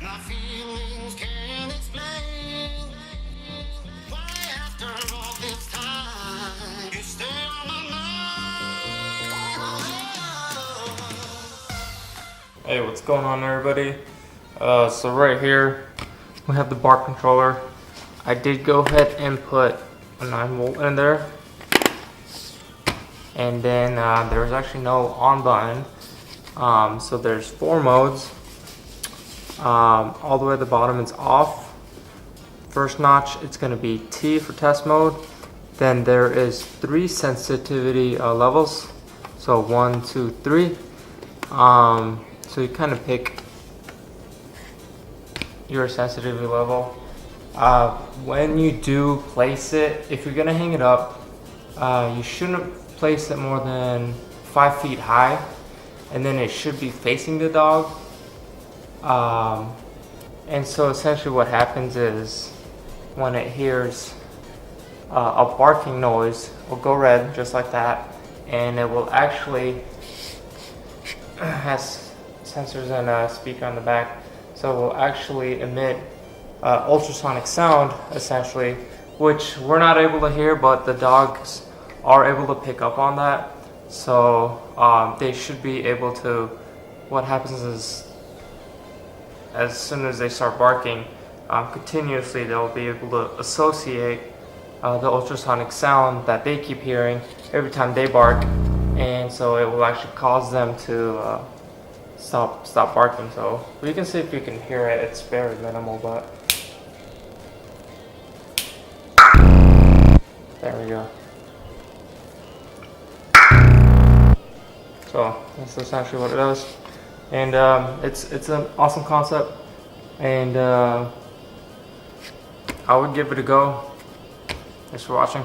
My feelings can't explain why after all this time you stay on my mind. Hey, what's going on, everybody? So right here we have the bar controller. I did go ahead and put a 9-volt in there, and then there's actually no on button. So there's 4 modes. All the way at the bottom it's off. First notch, it's going to be T for test mode. Then there is 3 sensitivity levels. So 1, 2, 3. So you kind of pick your sensitivity level. When you do place it, if you're going to hang it up, you shouldn't place it more than 5 feet high, and then it should be facing the dog. And so essentially what happens is when it hears a barking noise, it will go red just like that, and it will actually has sensors and a speaker on the back, so it will actually emit ultrasonic sound essentially, which we're not able to hear, but the dogs are able to pick up on that. So they should be able to, what happens is as soon as they start barking continuously, they'll be able to associate the ultrasonic sound that they keep hearing every time they bark, and so it will actually cause them to stop barking. So you can see if you can hear it. It's very minimal, but there we go. So that's essentially what it does, and it's an awesome concept, and I would give it a go. Thanks for watching.